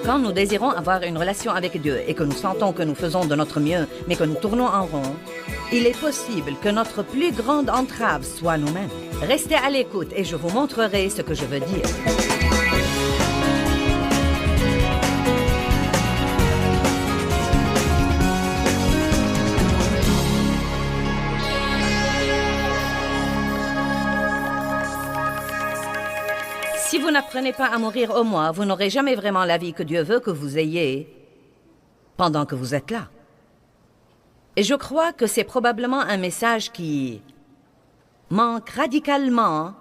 Quand nous désirons avoir une relation avec Dieu et que nous sentons que nous faisons de notre mieux, mais que nous tournons en rond, il est possible que notre plus grande entrave soit nous-mêmes. Restez à l'écoute et je vous montrerai ce que je veux dire. Si vous n'apprenez pas à mourir au moi, vous n'aurez jamais vraiment la vie que Dieu veut que vous ayez pendant que vous êtes là. Et je crois que c'est probablement un message qui manque radicalement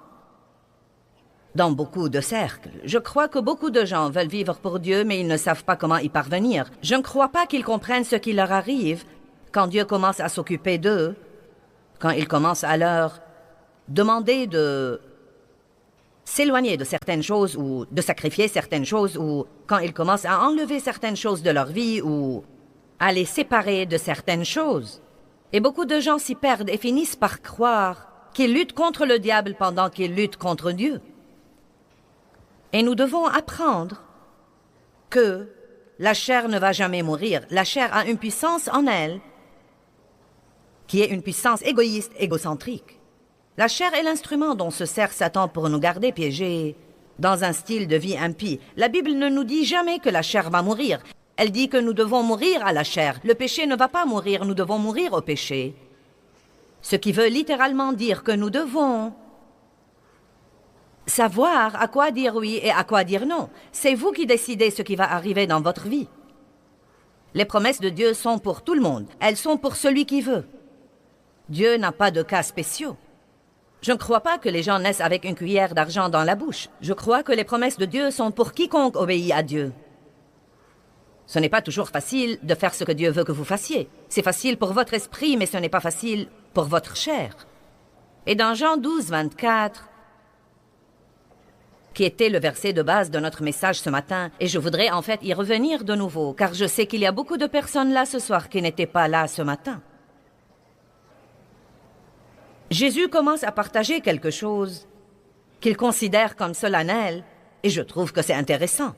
dans beaucoup de cercles. Je crois que beaucoup de gens veulent vivre pour Dieu, mais ils ne savent pas comment y parvenir. Je ne crois pas qu'ils comprennent ce qui leur arrive quand Dieu commence à s'occuper d'eux, quand il commence à leur demander de s'éloigner de certaines choses ou de sacrifier certaines choses ou quand ils commencent à enlever certaines choses de leur vie ou à les séparer de certaines choses. Et beaucoup de gens s'y perdent et finissent par croire qu'ils luttent contre le diable pendant qu'ils luttent contre Dieu. Et nous devons apprendre que la chair ne va jamais mourir. La chair a une puissance en elle qui est une puissance égoïste, égocentrique. La chair est l'instrument dont se sert Satan pour nous garder piégés dans un style de vie impie. La Bible ne nous dit jamais que la chair va mourir. Elle dit que nous devons mourir à la chair. Le péché ne va pas mourir, nous devons mourir au péché. Ce qui veut littéralement dire que nous devons savoir à quoi dire oui et à quoi dire non. C'est vous qui décidez ce qui va arriver dans votre vie. Les promesses de Dieu sont pour tout le monde. Elles sont pour celui qui veut. Dieu n'a pas de cas spéciaux. Je ne crois pas que les gens naissent avec une cuillère d'argent dans la bouche. Je crois que les promesses de Dieu sont pour quiconque obéit à Dieu. Ce n'est pas toujours facile de faire ce que Dieu veut que vous fassiez. C'est facile pour votre esprit, mais ce n'est pas facile pour votre chair. Et dans Jean 12, 24, qui était le verset de base de notre message ce matin, et je voudrais en fait y revenir de nouveau, car je sais qu'il y a beaucoup de personnes là ce soir qui n'étaient pas là ce matin. Jésus commence à partager quelque chose qu'il considère comme solennel, et je trouve que c'est intéressant.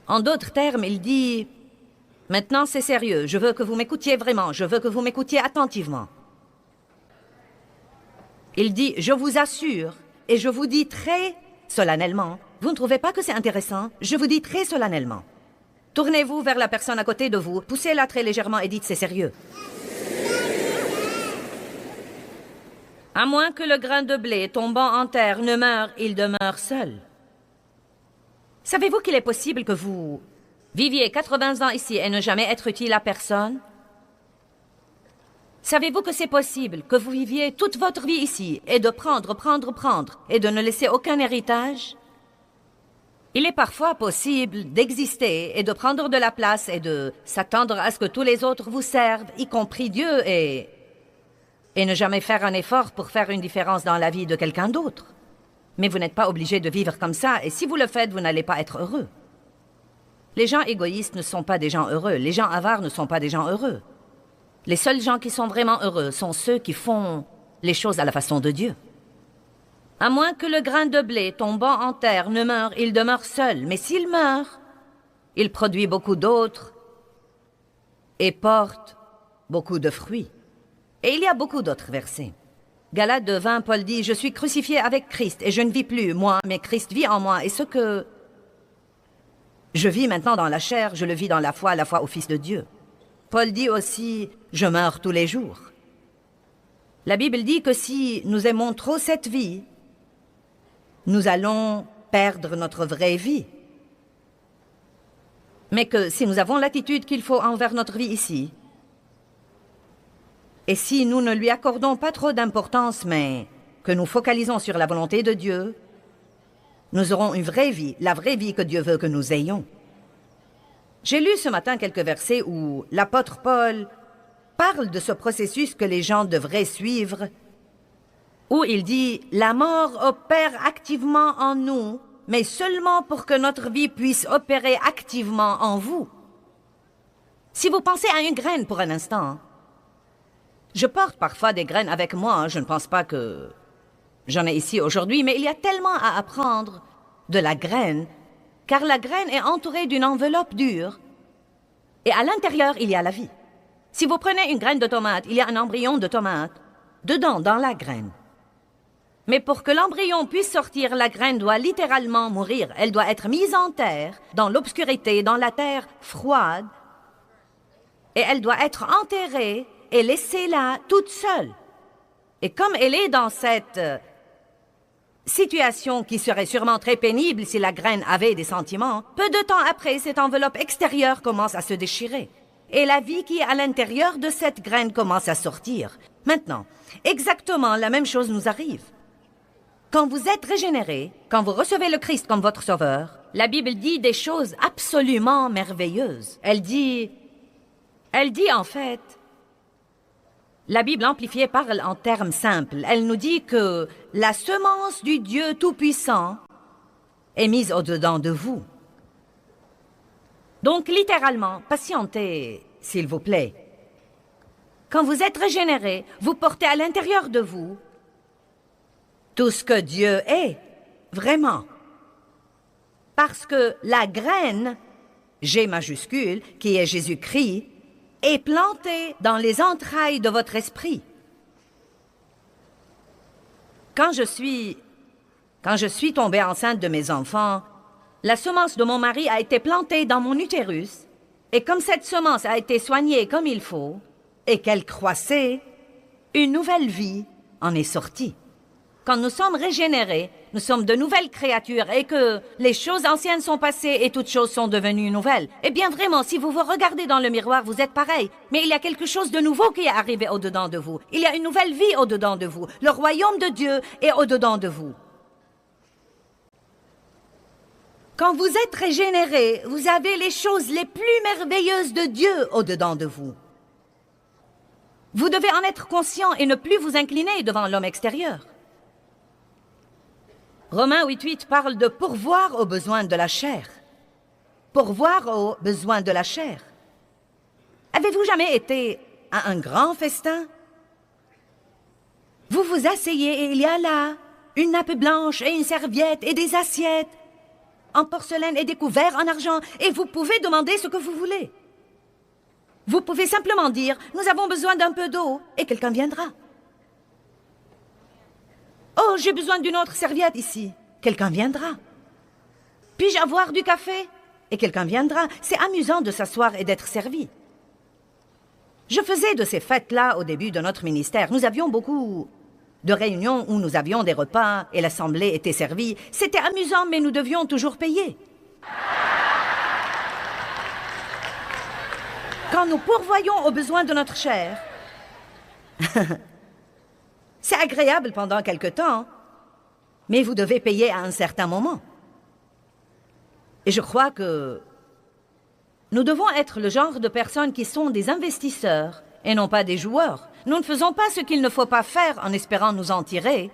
En d'autres termes, il dit, « Maintenant c'est sérieux, je veux que vous m'écoutiez vraiment, je veux que vous m'écoutiez attentivement. » Il dit, « Je vous assure, et je vous dis très solennellement, vous ne trouvez pas que c'est intéressant? Je vous dis très solennellement. Tournez-vous vers la personne à côté de vous, poussez-la très légèrement et dites, c'est sérieux. » À moins que le grain de blé tombant en terre ne meure, il demeure seul. Savez-vous qu'il est possible que vous viviez 80 ans ici et ne jamais être utile à personne? Savez-vous que c'est possible que vous viviez toute votre vie ici et de prendre, et de ne laisser aucun héritage? Il est parfois possible d'exister et de prendre de la place et de s'attendre à ce que tous les autres vous servent, y compris Dieu, et ne jamais faire un effort pour faire une différence dans la vie de quelqu'un d'autre. Mais vous n'êtes pas obligé de vivre comme ça, et si vous le faites, vous n'allez pas être heureux. Les gens égoïstes ne sont pas des gens heureux, les gens avares ne sont pas des gens heureux. Les seuls gens qui sont vraiment heureux sont ceux qui font les choses à la façon de Dieu. À moins que le grain de blé tombant en terre ne meure, il demeure seul, mais s'il meurt, il produit beaucoup d'autres et porte beaucoup de fruits. Et il y a beaucoup d'autres versets. Galates 2:20, Paul dit, « Je suis crucifié avec Christ, et je ne vis plus, moi, mais Christ vit en moi, et ce que je vis maintenant dans la chair, je le vis dans la foi au Fils de Dieu. » Paul dit aussi, « Je meurs tous les jours. » La Bible dit que si nous aimons trop cette vie, nous allons perdre notre vraie vie. Mais que si nous avons l'attitude qu'il faut envers notre vie ici, et si nous ne lui accordons pas trop d'importance, mais que nous focalisons sur la volonté de Dieu, nous aurons une vraie vie, la vraie vie que Dieu veut que nous ayons. J'ai lu ce matin quelques versets où l'apôtre Paul parle de ce processus que les gens devraient suivre, où il dit « La mort opère activement en nous, mais seulement pour que notre vie puisse opérer activement en vous. » Si vous pensez à une graine pour un instant, je porte parfois des graines avec moi, je ne pense pas que J'en ai ici aujourd'hui, mais il y a tellement à apprendre de la graine, car la graine est entourée d'une enveloppe dure, et à l'intérieur, il y a la vie. Si vous prenez une graine de tomate, il y a un embryon de tomate dedans, dans la graine. Mais pour que l'embryon puisse sortir, la graine doit littéralement mourir. Elle doit être mise en terre, dans l'obscurité, dans la terre froide, et elle doit être enterrée et laissée là, toute seule. Et comme elle est dans cette situation qui serait sûrement très pénible si la graine avait des sentiments, peu de temps après, cette enveloppe extérieure commence à se déchirer. Et la vie qui est à l'intérieur de cette graine commence à sortir. Maintenant, exactement la même chose nous arrive. Quand vous êtes régénéré, quand vous recevez le Christ comme votre sauveur, la Bible dit des choses absolument merveilleuses. Elle dit en fait, la Bible amplifiée parle en termes simples. Elle nous dit que la semence du Dieu Tout-Puissant est mise au-dedans de vous. Donc, littéralement, patientez, s'il vous plaît. Quand vous êtes régénéré, vous portez à l'intérieur de vous tout ce que Dieu est, vraiment. Parce que la graine, G majuscule, qui est Jésus-Christ, est plantée dans les entrailles de votre esprit. Quand je suis tombée enceinte de mes enfants, la semence de mon mari a été plantée dans mon utérus, et comme cette semence a été soignée comme il faut, et qu'elle croissait, une nouvelle vie en est sortie. Quand nous sommes régénérés, nous sommes de nouvelles créatures et que les choses anciennes sont passées et toutes choses sont devenues nouvelles. Eh bien vraiment, si vous vous regardez dans le miroir, vous êtes pareil. Mais il y a quelque chose de nouveau qui est arrivé au-dedans de vous. Il y a une nouvelle vie au-dedans de vous. Le royaume de Dieu est au-dedans de vous. Quand vous êtes régénérés, vous avez les choses les plus merveilleuses de Dieu au-dedans de vous. Vous devez en être conscient et ne plus vous incliner devant l'homme extérieur. Romains 8.8 parle de pourvoir aux besoins de la chair. Pourvoir aux besoins de la chair. Avez-vous jamais été à un grand festin? Vous vous asseyez et il y a là une nappe blanche et une serviette et des assiettes en porcelaine et des couverts en argent et vous pouvez demander ce que vous voulez. Vous pouvez simplement dire « Nous avons besoin d'un peu d'eau » et quelqu'un viendra. Oh, j'ai besoin d'une autre serviette ici. Quelqu'un viendra. Puis-je avoir du café? Et quelqu'un viendra. C'est amusant de s'asseoir et d'être servi. Je faisais de ces fêtes-là au début de notre ministère. Nous avions beaucoup de réunions où nous avions des repas et l'assemblée était servie. C'était amusant, mais nous devions toujours payer. Quand nous pourvoyons aux besoins de notre chair, c'est agréable pendant quelque temps, mais vous devez payer à un certain moment. Et je crois que nous devons être le genre de personnes qui sont des investisseurs et non pas des joueurs. Nous ne faisons pas ce qu'il ne faut pas faire en espérant nous en tirer,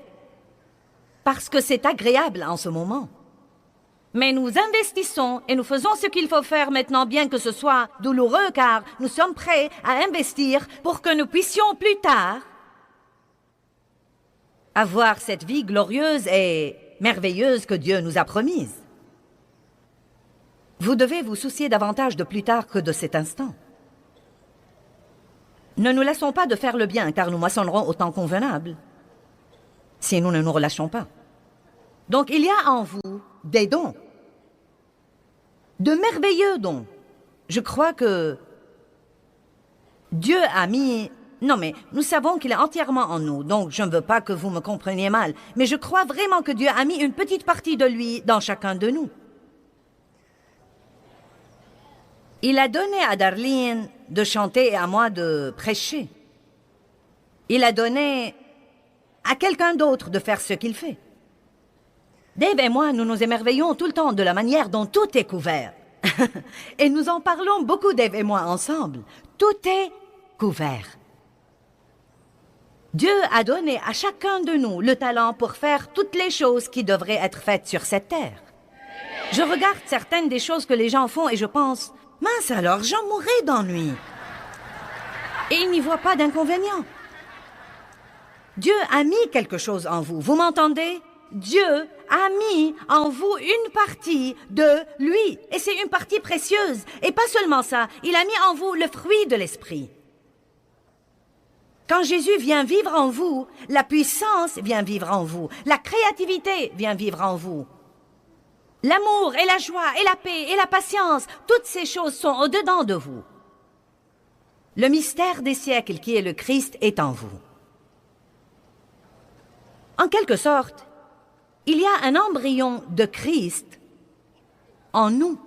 parce que c'est agréable en ce moment. Mais nous investissons et nous faisons ce qu'il faut faire maintenant, bien que ce soit douloureux, car nous sommes prêts à investir pour que nous puissions plus tard avoir cette vie glorieuse et merveilleuse que Dieu nous a promise. Vous devez vous soucier davantage de plus tard que de cet instant. Ne nous laissons pas de faire le bien, car nous moissonnerons au temps convenable, si nous ne nous relâchons pas. Donc il y a en vous des dons, de merveilleux dons. Je crois que Dieu a mis... Non, mais nous savons qu'il est entièrement en nous, donc je ne veux pas que vous me compreniez mal, mais je crois vraiment que Dieu a mis une petite partie de lui dans chacun de nous. Il a donné à Darlene de chanter et à moi de prêcher. Il a donné à quelqu'un d'autre de faire ce qu'il fait. Dave et moi, nous nous émerveillons tout le temps de la manière dont tout est couvert. Et nous en parlons beaucoup, Dave et moi, ensemble. Tout est couvert. Dieu a donné à chacun de nous le talent pour faire toutes les choses qui devraient être faites sur cette terre. Je regarde certaines des choses que les gens font et je pense, mince alors, j'en mourrais d'ennui. Et ils n'y voient pas d'inconvénient. Dieu a mis quelque chose en vous, vous m'entendez? Dieu a mis en vous une partie de lui, et c'est une partie précieuse. Et pas seulement ça, il a mis en vous le fruit de l'esprit. Quand Jésus vient vivre en vous, la puissance vient vivre en vous, la créativité vient vivre en vous. L'amour et la joie et la paix et la patience, toutes ces choses sont au-dedans de vous. Le mystère des siècles qui est le Christ est en vous. En quelque sorte, il y a un embryon de Christ en nous.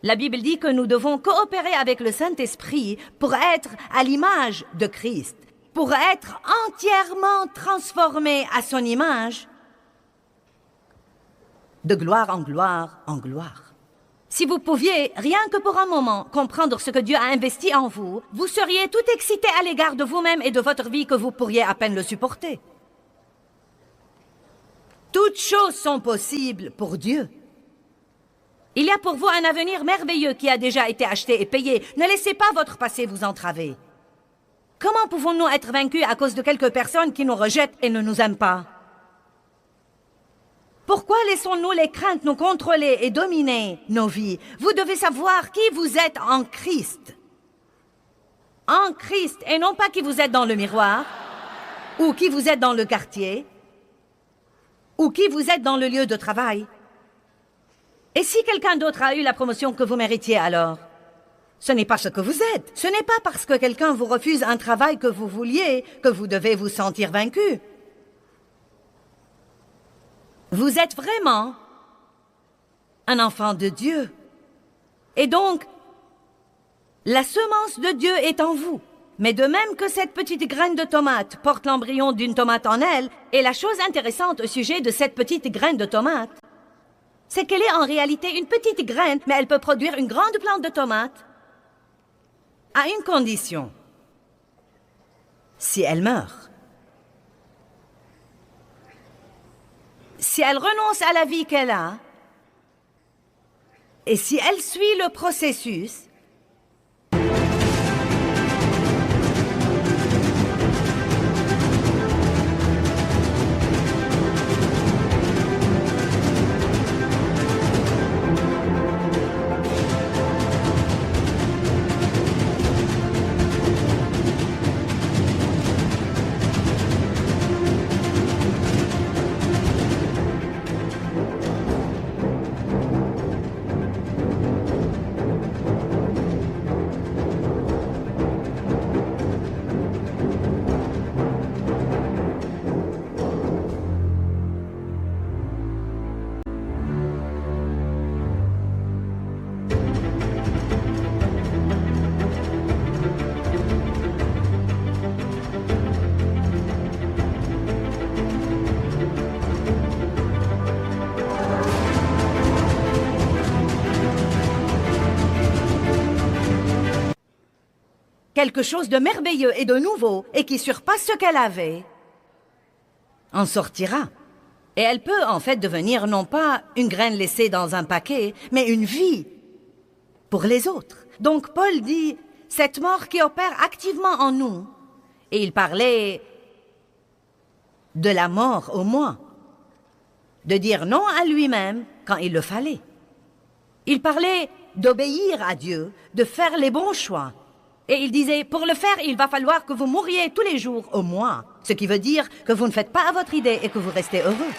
La Bible dit que nous devons coopérer avec le Saint-Esprit pour être à l'image de Christ, pour être entièrement transformés à son image, de gloire en gloire en gloire. Si vous pouviez, rien que pour un moment, comprendre ce que Dieu a investi en vous, vous seriez tout excité à l'égard de vous-même et de votre vie que vous pourriez à peine le supporter. Toutes choses sont possibles pour Dieu. Il y a pour vous un avenir merveilleux qui a déjà été acheté et payé. Ne laissez pas votre passé vous entraver. Comment pouvons-nous être vaincus à cause de quelques personnes qui nous rejettent et ne nous aiment pas? Pourquoi laissons-nous les craintes nous contrôler et dominer nos vies? Vous devez savoir qui vous êtes en Christ. En Christ, et non pas qui vous êtes dans le miroir, ou qui vous êtes dans le quartier, ou qui vous êtes dans le lieu de travail. Et si quelqu'un d'autre a eu la promotion que vous méritiez alors? Ce n'est pas ce que vous êtes. Ce n'est pas parce que quelqu'un vous refuse un travail que vous vouliez que vous devez vous sentir vaincu. Vous êtes vraiment un enfant de Dieu. Et donc, la semence de Dieu est en vous. Mais de même que cette petite graine de tomate porte l'embryon d'une tomate en elle, et la chose intéressante au sujet de cette petite graine de tomate, c'est qu'elle est en réalité une petite graine, mais elle peut produire une grande plante de tomate à une condition. Si elle meurt. Si elle renonce à la vie qu'elle a, et si elle suit le processus, quelque chose de merveilleux et de nouveau et qui surpasse ce qu'elle avait, en sortira. Et elle peut en fait devenir non pas une graine laissée dans un paquet, mais une vie pour les autres. Donc Paul dit, cette mort qui opère activement en nous, et il parlait de la mort au moi, de dire non à lui-même quand il le fallait. Il parlait d'obéir à Dieu, de faire les bons choix. Et il disait, pour le faire, il va falloir que vous mouriez tous les jours au moins. Ce qui veut dire que vous ne faites pas à votre idée et que vous restez heureux.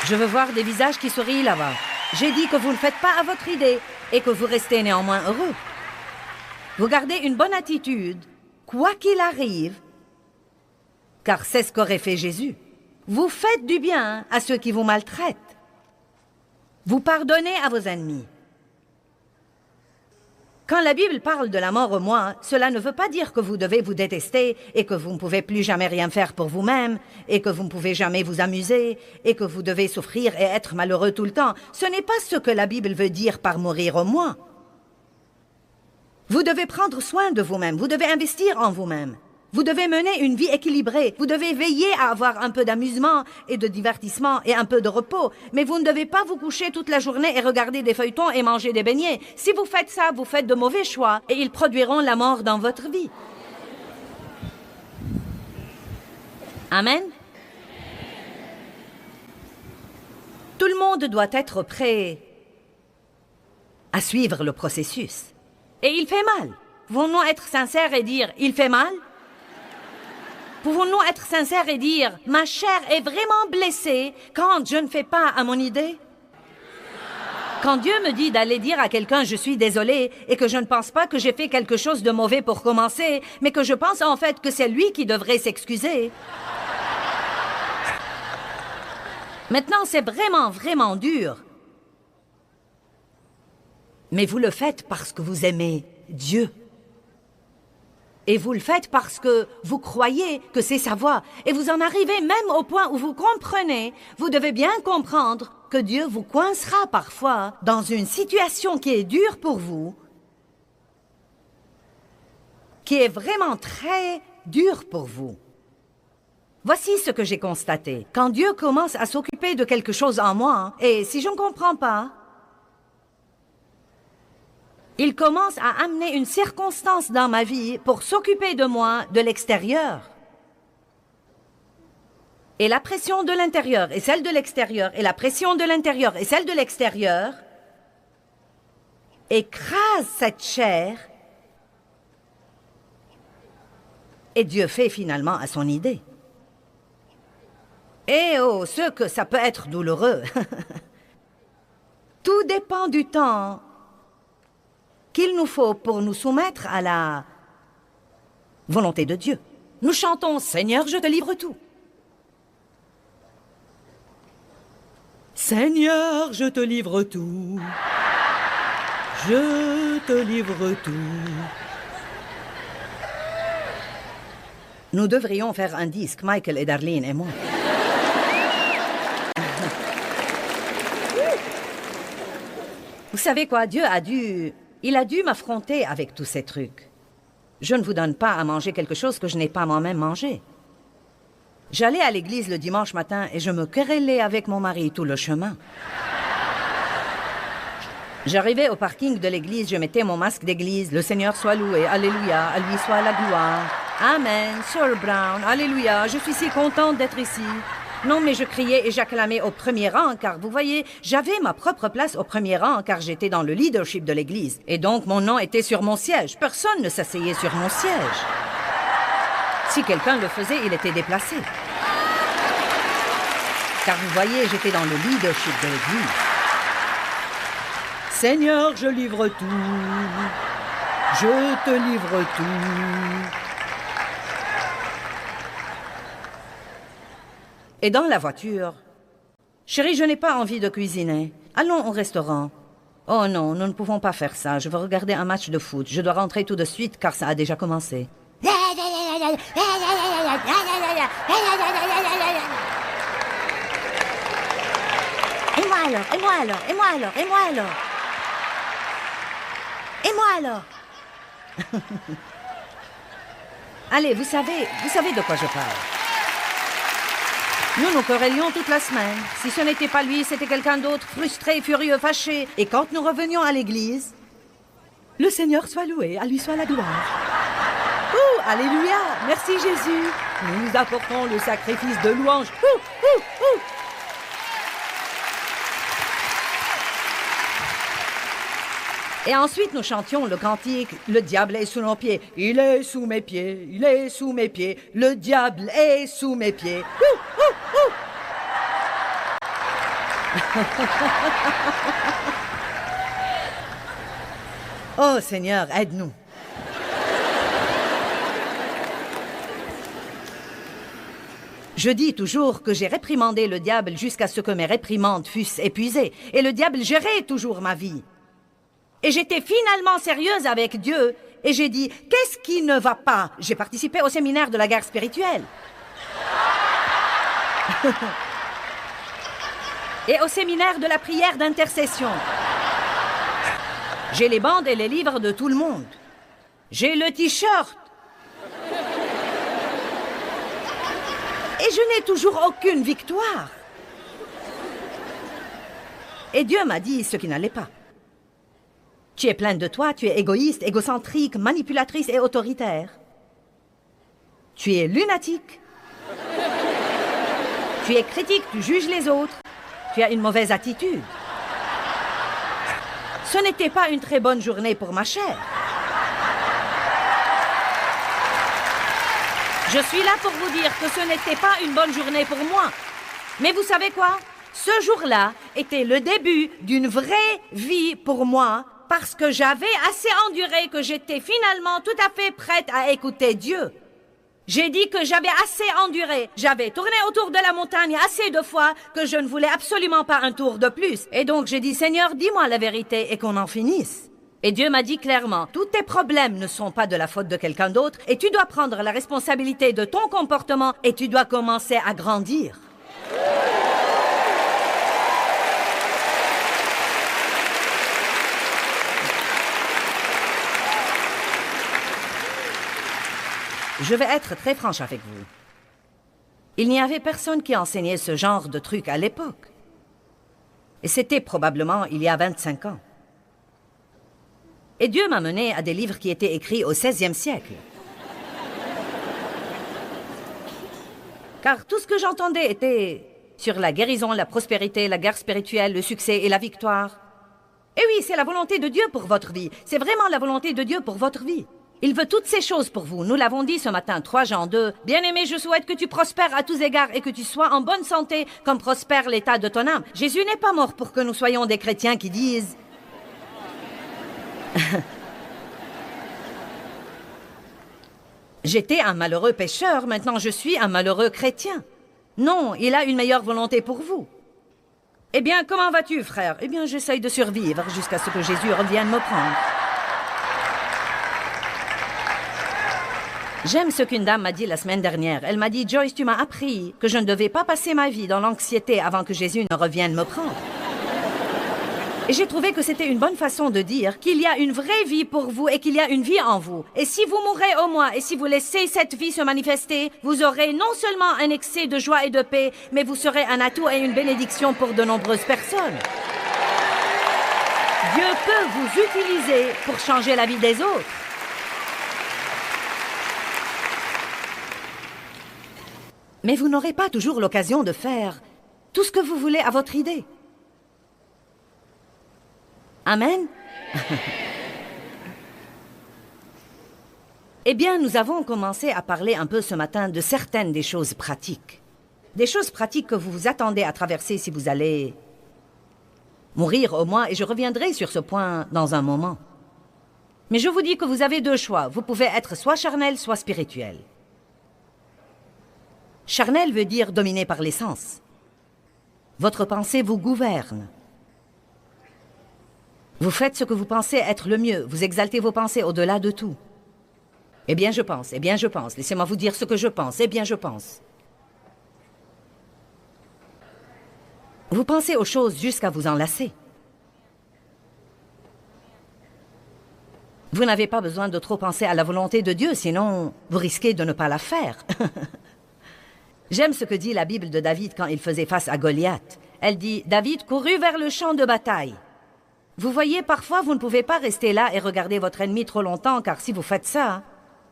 Je veux voir des visages qui sourient là-bas. J'ai dit que vous ne faites pas à votre idée et que vous restez néanmoins heureux. Vous gardez une bonne attitude, quoi qu'il arrive, car c'est ce qu'aurait fait Jésus. Vous faites du bien à ceux qui vous maltraitent. Vous pardonnez à vos ennemis. Quand la Bible parle de la mort au moi, cela ne veut pas dire que vous devez vous détester et que vous ne pouvez plus jamais rien faire pour vous-même et que vous ne pouvez jamais vous amuser et que vous devez souffrir et être malheureux tout le temps. Ce n'est pas ce que la Bible veut dire par mourir au moi. Vous devez prendre soin de vous-même, vous devez investir en vous-même. Vous devez mener une vie équilibrée. Vous devez veiller à avoir un peu d'amusement et de divertissement et un peu de repos. Mais vous ne devez pas vous coucher toute la journée et regarder des feuilletons et manger des beignets. Si vous faites ça, vous faites de mauvais choix et ils produiront la mort dans votre vie. Amen. Tout le monde doit être prêt à suivre le processus. Et il fait mal. Pouvons-nous être sincères et dire « il fait mal » ? Pouvons-nous être sincères et dire « ma chair est vraiment blessée quand je ne fais pas à mon idée » ? Quand Dieu me dit d'aller dire à quelqu'un « je suis désolé » et que je ne pense pas que j'ai fait quelque chose de mauvais pour commencer, mais que je pense en fait que c'est lui qui devrait s'excuser. Maintenant, c'est vraiment, vraiment dur. Mais vous le faites parce que vous aimez Dieu. Et vous le faites parce que vous croyez que c'est sa voie. Et vous en arrivez même au point où vous comprenez, vous devez bien comprendre que Dieu vous coincera parfois dans une situation qui est dure pour vous, qui est vraiment très dure pour vous. Voici ce que j'ai constaté. Quand Dieu commence à s'occuper de quelque chose en moi, et si je ne comprends pas, il commence à amener une circonstance dans ma vie pour s'occuper de moi de l'extérieur. Et la pression de l'intérieur et celle de l'extérieur, et la pression de l'intérieur et celle de l'extérieur, écrase cette chair, et Dieu fait finalement à son idée. Et oh, ce que ça peut être douloureux. Tout dépend du temps qu'il nous faut pour nous soumettre à la volonté de Dieu. Nous chantons « Seigneur, je te livre tout ». Seigneur, je te livre tout. Je te livre tout. Nous devrions faire un disque, Michael et Darlene et moi. Vous savez quoi, Dieu il a dû m'affronter avec tous ces trucs. Je ne vous donne pas à manger quelque chose que je n'ai pas moi-même mangé. J'allais à l'église le dimanche matin et je me querellais avec mon mari tout le chemin. J'arrivais au parking de l'église, je mettais mon masque d'église. Le Seigneur soit loué, alléluia, à lui soit la gloire. Amen, Sir Brown, alléluia, je suis si contente d'être ici. Non, mais je criais et j'acclamais au premier rang, car vous voyez, j'avais ma propre place au premier rang, car j'étais dans le leadership de l'église. Et donc, mon nom était sur mon siège. Personne ne s'asseyait sur mon siège. Si quelqu'un le faisait, il était déplacé. Car vous voyez, j'étais dans le leadership de l'église. Seigneur, je livre tout. Je te livre tout. Et dans la voiture, « Chérie, je n'ai pas envie de cuisiner. Allons au restaurant. » « Oh non, nous ne pouvons pas faire ça. Je veux regarder un match de foot. Je dois rentrer tout de suite car ça a déjà commencé. » Et moi alors, et moi alors, et moi alors, et moi alors. Et moi alors. Allez, vous savez de quoi je parle. Nous nous querellions toute la semaine. Si ce n'était pas lui, c'était quelqu'un d'autre, frustré, furieux, fâché. Et quand nous revenions à l'église, le Seigneur soit loué, à lui soit la gloire. Ouh, alléluia, merci Jésus. Nous nous apportons le sacrifice de louange. Ouh, ouh, ouh. Et ensuite, nous chantions le cantique « Le diable est sous nos pieds, il est sous mes pieds, il est sous mes pieds, le diable est sous mes pieds. » Ouh, ouh, ouh. Oh Seigneur, aide-nous. Je dis toujours que j'ai réprimandé le diable jusqu'à ce que mes réprimandes fussent épuisées. Et le diable gérait toujours ma vie. Et j'étais finalement sérieuse avec Dieu. Et j'ai dit, qu'est-ce qui ne va pas? J'ai participé au séminaire de la guerre spirituelle. Et au séminaire de la prière d'intercession. J'ai les bandes et les livres de tout le monde. J'ai le t-shirt. Et je n'ai toujours aucune victoire. Et Dieu m'a dit ce qui n'allait pas. Tu es pleine de toi, tu es égoïste, égocentrique, manipulatrice et autoritaire. Tu es lunatique. Tu es critique, tu juges les autres. Tu as une mauvaise attitude. Ce n'était pas une très bonne journée pour ma chère. Je suis là pour vous dire que ce n'était pas une bonne journée pour moi. Mais vous savez quoi? Ce jour-là était le début d'une vraie vie pour moi parce que j'avais assez enduré que j'étais finalement tout à fait prête à écouter Dieu. J'ai dit que j'avais assez enduré. J'avais tourné autour de la montagne assez de fois que je ne voulais absolument pas un tour de plus. Et donc j'ai dit, Seigneur, dis-moi la vérité et qu'on en finisse. Et Dieu m'a dit clairement, tous tes problèmes ne sont pas de la faute de quelqu'un d'autre et tu dois prendre la responsabilité de ton comportement et tu dois commencer à grandir. Je vais être très franche avec vous. Il n'y avait personne qui enseignait ce genre de truc à l'époque. Et c'était probablement il y a 25 ans. Et Dieu m'a mené à des livres qui étaient écrits au XVIe siècle. Car tout ce que j'entendais était sur la guérison, la prospérité, la guerre spirituelle, le succès et la victoire. Et oui, c'est la volonté de Dieu pour votre vie. C'est vraiment la volonté de Dieu pour votre vie. Il veut toutes ces choses pour vous. Nous l'avons dit ce matin, 3 Jean 2. Bien-aimé, je souhaite que tu prospères à tous égards et que tu sois en bonne santé comme prospère l'état de ton âme. Jésus n'est pas mort pour que nous soyons des chrétiens qui disent... J'étais un malheureux pécheur, maintenant je suis un malheureux chrétien. Non, il a une meilleure volonté pour vous. Eh bien, comment vas-tu, frère? Eh bien, j'essaye de survivre jusqu'à ce que Jésus revienne me prendre. J'aime ce qu'une dame m'a dit la semaine dernière. Elle m'a dit, Joyce, tu m'as appris que je ne devais pas passer ma vie dans l'anxiété avant que Jésus ne revienne me prendre. Et j'ai trouvé que c'était une bonne façon de dire qu'il y a une vraie vie pour vous et qu'il y a une vie en vous. Et si vous mourrez au moins et si vous laissez cette vie se manifester, vous aurez non seulement un excès de joie et de paix, mais vous serez un atout et une bénédiction pour de nombreuses personnes. Dieu peut vous utiliser pour changer la vie des autres. Mais vous n'aurez pas toujours l'occasion de faire tout ce que vous voulez à votre idée. Amen. Eh bien, nous avons commencé à parler un peu ce matin de certaines des choses pratiques. Des choses pratiques que vous vous attendez à traverser si vous allez mourir au moins, et je reviendrai sur ce point dans un moment. Mais je vous dis que vous avez 2 choix. Vous pouvez être soit charnel, soit spirituel. Charnel veut dire dominé par les sens. Votre pensée vous gouverne. Vous faites ce que vous pensez être le mieux. Vous exaltez vos pensées au-delà de tout. Eh bien, je pense. Eh bien, je pense. Laissez-moi vous dire ce que je pense. Eh bien, je pense. Vous pensez aux choses jusqu'à vous enlacer. Vous n'avez pas besoin de trop penser à la volonté de Dieu, sinon vous risquez de ne pas la faire. J'aime ce que dit la Bible de David quand il faisait face à Goliath. Elle dit, David courut vers le champ de bataille. Vous voyez, parfois, vous ne pouvez pas rester là et regarder votre ennemi trop longtemps, car si vous faites ça,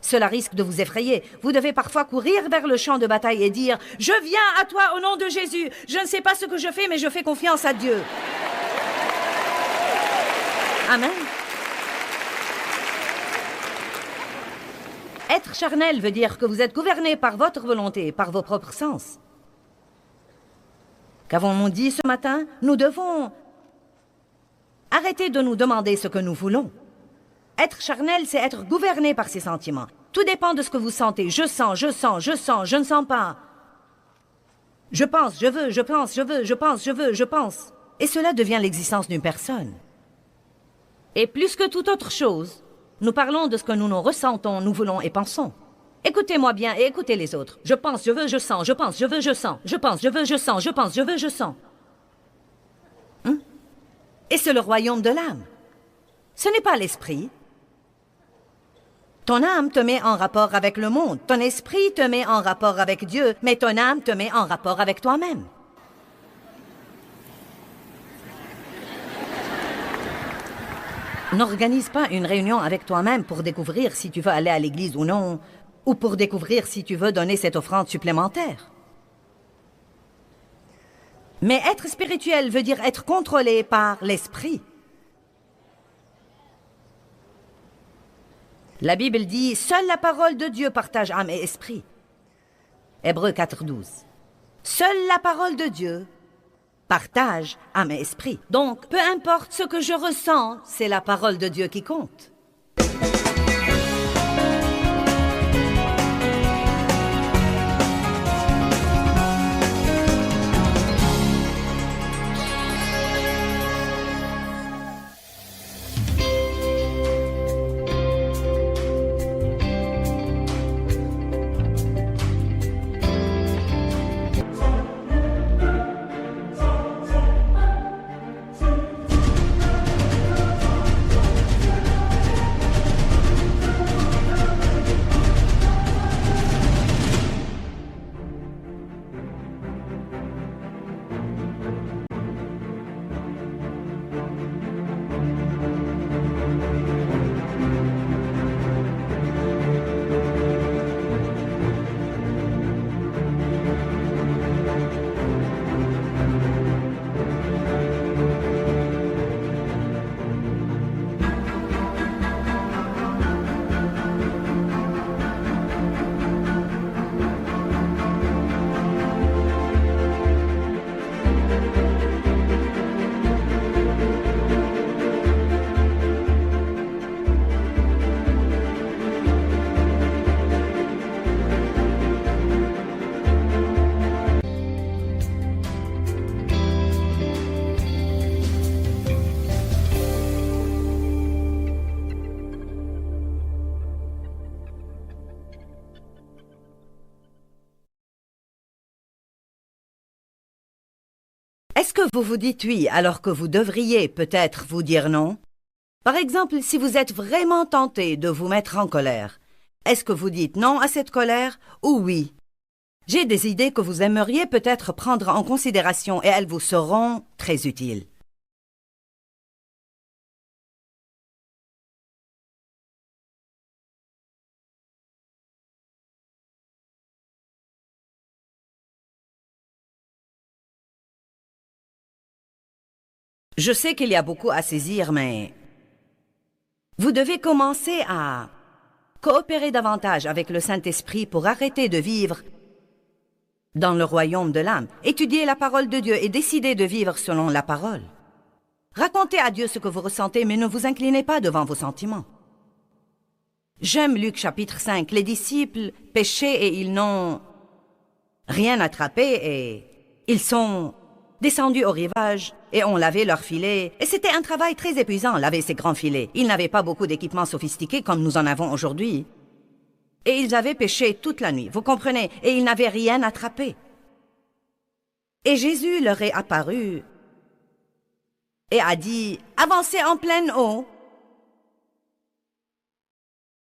cela risque de vous effrayer. Vous devez parfois courir vers le champ de bataille et dire, « Je viens à toi au nom de Jésus. Je ne sais pas ce que je fais, mais je fais confiance à Dieu. » Amen. Être charnel veut dire que vous êtes gouverné par votre volonté, par vos propres sens. Qu'avons-nous dit ce matin? Nous devons arrêter de nous demander ce que nous voulons. Être charnel, c'est être gouverné par ses sentiments. Tout dépend de ce que vous sentez. Je sens, je sens, je sens, je ne sens pas. Je pense, je veux, je pense, je veux, je pense, je veux, je pense. Et cela devient l'existence d'une personne. Et plus que toute autre chose, nous parlons de ce que nous ressentons, nous voulons et pensons. Écoutez-moi bien et écoutez les autres. Je pense, je veux, je sens, je pense, je veux, je sens. Je pense, je veux, je sens, je pense, je veux, je sens. Et c'est le royaume de l'âme. Ce n'est pas l'esprit. Ton âme te met en rapport avec le monde. Ton esprit te met en rapport avec Dieu, mais ton âme te met en rapport avec toi-même. N'organise pas une réunion avec toi-même pour découvrir si tu veux aller à l'église ou non, ou pour découvrir si tu veux donner cette offrande supplémentaire. Mais être spirituel veut dire être contrôlé par l'esprit. La Bible dit « Seule la parole de Dieu partage âme et esprit ». Hébreux 4:12. Seule la parole de Dieu partage âme et esprit. Donc, peu importe ce que je ressens, c'est la parole de Dieu qui compte. Est-ce que vous vous dites oui alors que vous devriez peut-être vous dire non? Par exemple, si vous êtes vraiment tenté de vous mettre en colère, est-ce que vous dites non à cette colère ou oui? J'ai des idées que vous aimeriez peut-être prendre en considération et elles vous seront très utiles. Je sais qu'il y a beaucoup à saisir, mais vous devez commencer à coopérer davantage avec le Saint-Esprit pour arrêter de vivre dans le royaume de l'âme. Étudier la parole de Dieu et décider de vivre selon la parole. Racontez à Dieu ce que vous ressentez, mais ne vous inclinez pas devant vos sentiments. J'aime Luc chapitre 5. Les disciples péchaient et ils n'ont rien attrapé et ils sont descendus au rivage et ont lavé leurs filets. Et c'était un travail très épuisant, laver ces grands filets. Ils n'avaient pas beaucoup d'équipements sophistiqués comme nous en avons aujourd'hui. Et ils avaient pêché toute la nuit, vous comprenez, et ils n'avaient rien attrapé. Et Jésus leur est apparu et a dit « Avancez en pleine eau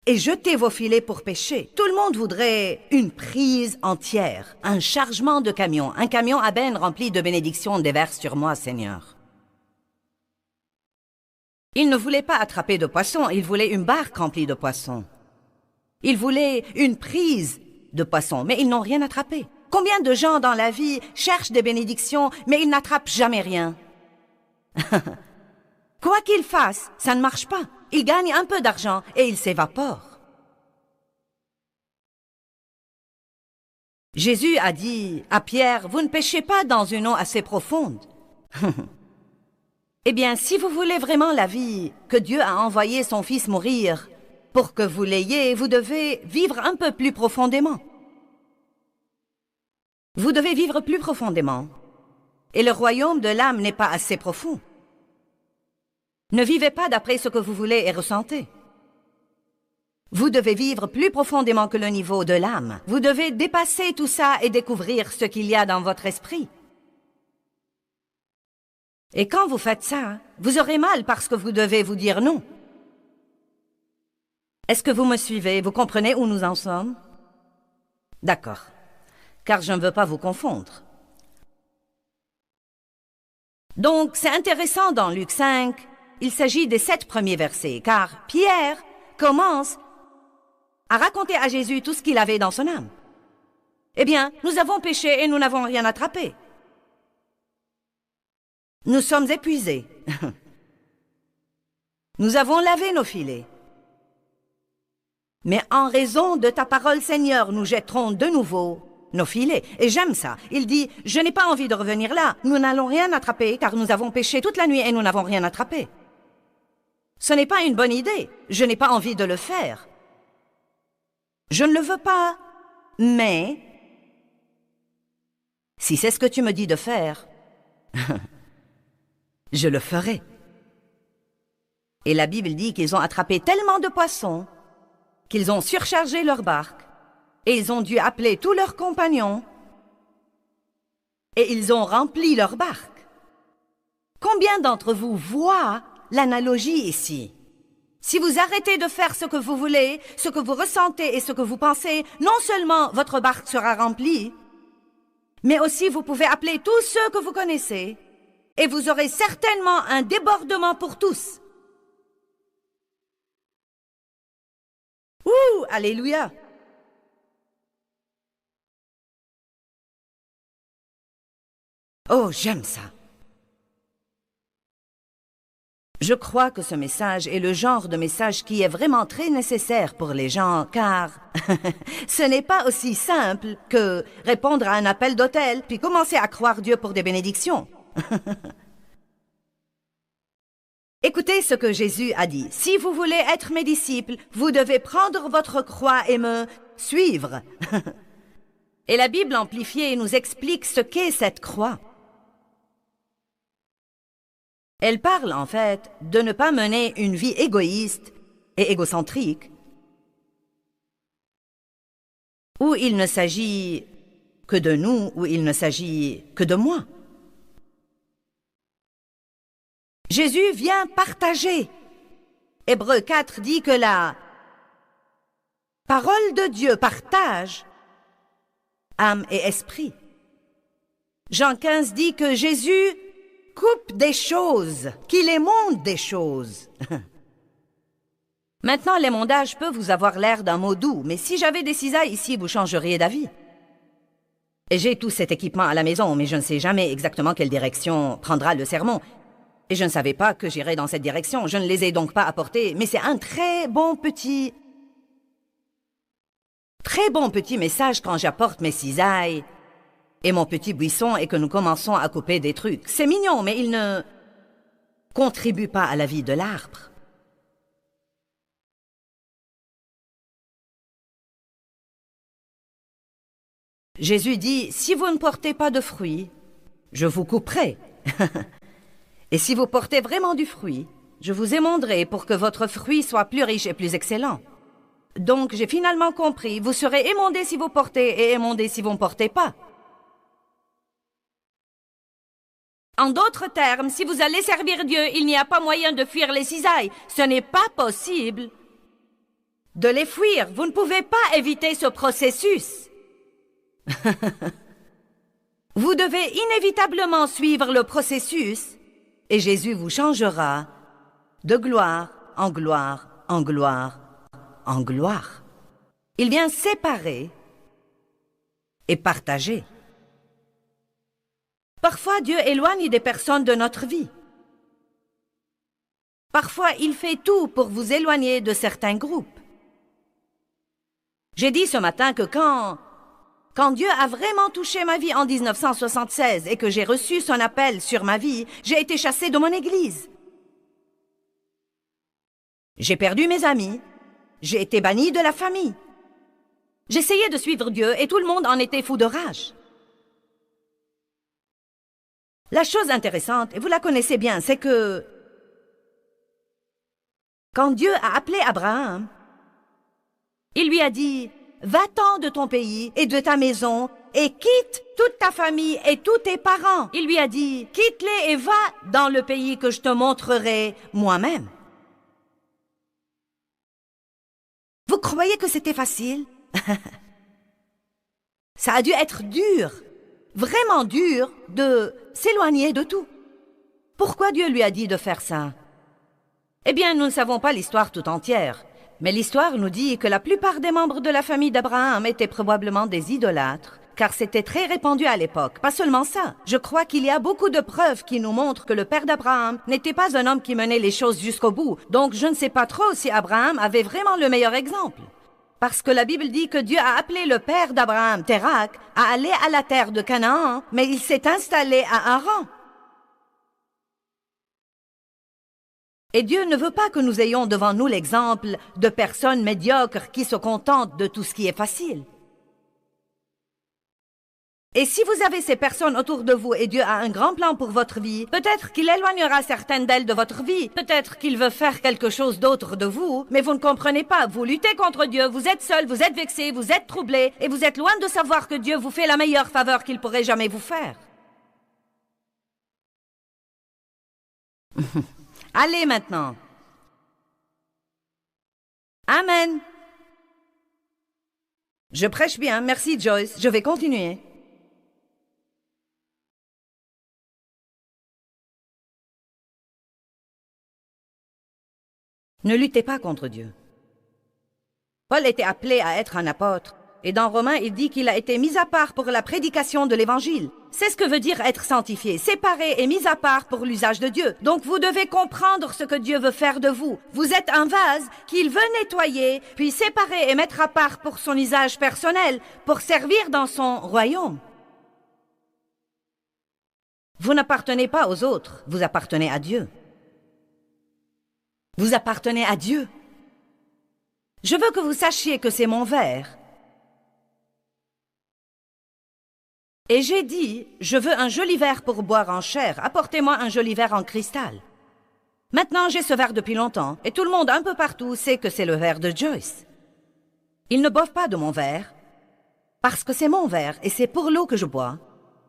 et jetez vos filets pour pêcher. » Tout le monde voudrait une prise entière, un chargement de camion, un camion à benne rempli de bénédictions déverse sur moi, Seigneur. Ils ne voulaient pas attraper de poissons, ils voulaient une barque remplie de poissons. Ils voulaient une prise de poissons, mais ils n'ont rien attrapé. Combien de gens dans la vie cherchent des bénédictions, mais ils n'attrapent jamais rien? Quoi qu'ils fassent, ça ne marche pas. Ils gagnent un peu d'argent et ils s'évaporent. Jésus a dit à Pierre, « Vous ne pêchez pas dans une eau assez profonde. » Eh bien, si vous voulez vraiment la vie, que Dieu a envoyé son Fils mourir pour que vous l'ayez, vous devez vivre un peu plus profondément. Vous devez vivre plus profondément. Et le royaume de l'âme n'est pas assez profond. Ne vivez pas d'après ce que vous voulez et ressentez. Vous devez vivre plus profondément que le niveau de l'âme. Vous devez dépasser tout ça et découvrir ce qu'il y a dans votre esprit. Et quand vous faites ça, vous aurez mal parce que vous devez vous dire non. Est-ce que vous me suivez? Vous comprenez où nous en sommes? D'accord, car je ne veux pas vous confondre. Donc, c'est intéressant dans Luc 5, il s'agit des 7 premiers versets, car Pierre commence à raconter à Jésus tout ce qu'il avait dans son âme. Eh bien, nous avons péché et nous n'avons rien attrapé. Nous sommes épuisés. Nous avons lavé nos filets. Mais en raison de ta parole, Seigneur, nous jetterons de nouveau nos filets. Et j'aime ça. Il dit, je n'ai pas envie de revenir là. Nous n'allons rien attraper, car nous avons pêché toute la nuit et nous n'avons rien attrapé. Ce n'est pas une bonne idée. Je n'ai pas envie de le faire. Je ne le veux pas. Mais, si c'est ce que tu me dis de faire, je le ferai. Et la Bible dit qu'ils ont attrapé tellement de poissons qu'ils ont surchargé leur barque et ils ont dû appeler tous leurs compagnons et ils ont rempli leur barque. Combien d'entre vous voient l'analogie ici? Si vous arrêtez de faire ce que vous voulez, ce que vous ressentez et ce que vous pensez, non seulement votre barque sera remplie, mais aussi vous pouvez appeler tous ceux que vous connaissez et vous aurez certainement un débordement pour tous. Ouh, alléluia! Oh, j'aime ça. Je crois que ce message est le genre de message qui est vraiment très nécessaire pour les gens, car ce n'est pas aussi simple que répondre à un appel d'hôtel puis commencer à croire Dieu pour des bénédictions. Écoutez ce que Jésus a dit. Si vous voulez être mes disciples, vous devez prendre votre croix et me suivre. Et la Bible amplifiée nous explique ce qu'est cette croix. Elle parle en fait de ne pas mener une vie égoïste et égocentrique, où il ne s'agit que de nous, où il ne s'agit que de moi. Jésus vient partager. Hébreux 4 dit que la parole de Dieu partage âme et esprit. Jean 15 dit que Jésus coupe des choses, qu'il émonde des choses. Maintenant, l'émondage peut vous avoir l'air d'un mot doux, mais si j'avais des cisailles ici, vous changeriez d'avis. Et j'ai tout cet équipement à la maison, mais je ne sais jamais exactement quelle direction prendra le sermon. Et je ne savais pas que j'irais dans cette direction. Je ne les ai donc pas apportés, mais c'est un très bon petit message quand j'apporte mes cisailles et mon petit buisson et que nous commençons à couper des trucs. C'est mignon, mais il ne contribue pas à la vie de l'arbre. Jésus dit, si vous ne portez pas de fruits, je vous couperai. Et si vous portez vraiment du fruit, je vous émonderai pour que votre fruit soit plus riche et plus excellent. Donc, j'ai finalement compris, vous serez émondés si vous portez et émondés si vous ne portez pas. En d'autres termes, si vous allez servir Dieu, il n'y a pas moyen de fuir les cisailles. Ce n'est pas possible de les fuir. Vous ne pouvez pas éviter ce processus. Vous devez inévitablement suivre le processus et Jésus vous changera de gloire en gloire, en gloire, en gloire. Il vient séparer et partager. Parfois, Dieu éloigne des personnes de notre vie. Parfois, il fait tout pour vous éloigner de certains groupes. J'ai dit ce matin que quand Dieu a vraiment touché ma vie en 1976 et que j'ai reçu son appel sur ma vie, j'ai été chassée de mon église. J'ai perdu mes amis. J'ai été bannie de la famille. J'essayais de suivre Dieu et tout le monde en était fou de rage. La chose intéressante, et vous la connaissez bien, c'est que quand Dieu a appelé Abraham, il lui a dit « Va-t'en de ton pays et de ta maison et quitte toute ta famille et tous tes parents. » Il lui a dit « Quitte-les et va dans le pays que je te montrerai moi-même. » Vous croyez que c'était facile? Ça a dû être dur, vraiment dur, de s'éloigner de tout. Pourquoi Dieu lui a dit de faire ça? Eh bien, nous ne savons pas l'histoire tout entière, mais l'histoire nous dit que la plupart des membres de la famille d'Abraham étaient probablement des idolâtres, car c'était très répandu à l'époque. Pas seulement ça, je crois qu'il y a beaucoup de preuves qui nous montrent que le père d'Abraham n'était pas un homme qui menait les choses jusqu'au bout. Donc je ne sais pas trop si Abraham avait vraiment le meilleur exemple. Parce que la Bible dit que Dieu a appelé le père d'Abraham, Térak, à aller à la terre de Canaan, mais il s'est installé à Haran. Et Dieu ne veut pas que nous ayons devant nous l'exemple de personnes médiocres qui se contentent de tout ce qui est facile. Et si vous avez ces personnes autour de vous et Dieu a un grand plan pour votre vie, peut-être qu'il éloignera certaines d'elles de votre vie, peut-être qu'il veut faire quelque chose d'autre de vous, mais vous ne comprenez pas, vous luttez contre Dieu, vous êtes seul, vous êtes vexé, vous êtes troublé, et vous êtes loin de savoir que Dieu vous fait la meilleure faveur qu'il pourrait jamais vous faire. Allez maintenant. Amen. Je prêche bien, merci Joyce, je vais continuer. Ne luttez pas contre Dieu. Paul était appelé à être un apôtre. Et dans Romains, il dit qu'il a été mis à part pour la prédication de l'Évangile. C'est ce que veut dire être sanctifié, séparé et mis à part pour l'usage de Dieu. Donc vous devez comprendre ce que Dieu veut faire de vous. Vous êtes un vase qu'il veut nettoyer, puis séparer et mettre à part pour son usage personnel, pour servir dans son royaume. Vous n'appartenez pas aux autres, vous appartenez à Dieu. Vous appartenez à Dieu. Je veux que vous sachiez que c'est mon verre. Et j'ai dit, je veux un joli verre pour boire en chair, apportez-moi un joli verre en cristal. Maintenant, j'ai ce verre depuis longtemps, et tout le monde un peu partout sait que c'est le verre de Joyce. Ils ne boivent pas de mon verre, parce que c'est mon verre, et c'est pour l'eau que je bois,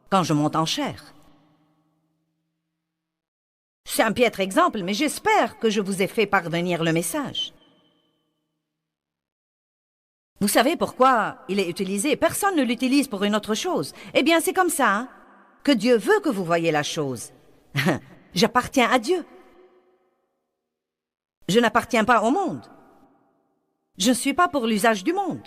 quand je monte en chair. C'est un piètre exemple, mais j'espère que je vous ai fait parvenir le message. Vous savez pourquoi il est utilisé? Personne ne l'utilise pour une autre chose. Eh bien, c'est comme ça que Dieu veut que vous voyez la chose. J'appartiens à Dieu. Je n'appartiens pas au monde. Je ne suis pas pour l'usage du monde.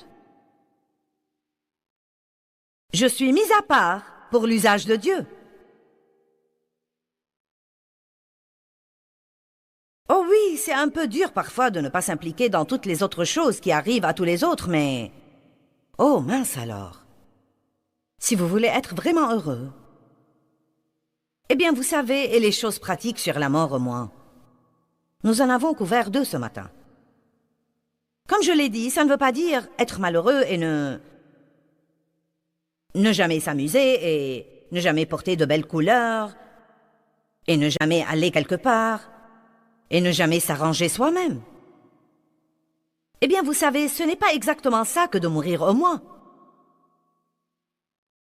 Je suis mis à part pour l'usage de Dieu. Oh oui, c'est un peu dur parfois de ne pas s'impliquer dans toutes les autres choses qui arrivent à tous les autres, mais... Oh mince alors. Si vous voulez être vraiment heureux... Eh bien, vous savez, et les choses pratiques sur la mort au moins. Nous en avons couvert 2 ce matin. Comme je l'ai dit, ça ne veut pas dire être malheureux et ne jamais s'amuser et ne jamais porter de belles couleurs et ne jamais aller quelque part... et ne jamais s'arranger soi-même. Eh bien, vous savez, ce n'est pas exactement ça que de mourir au moins.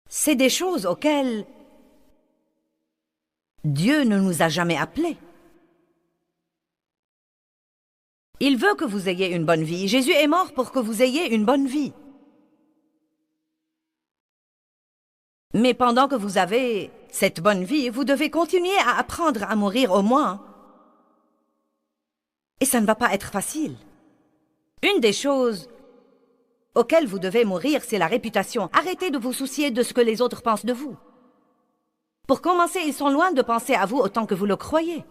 C'est des choses auxquelles Dieu ne nous a jamais appelés. Il veut que vous ayez une bonne vie. Jésus est mort pour que vous ayez une bonne vie. Mais pendant que vous avez cette bonne vie, vous devez continuer à apprendre à mourir au moins. Et ça ne va pas être facile. Une des choses auxquelles vous devez mourir, c'est la réputation. Arrêtez de vous soucier de ce que les autres pensent de vous. Pour commencer, ils sont loin de penser à vous autant que vous le croyez.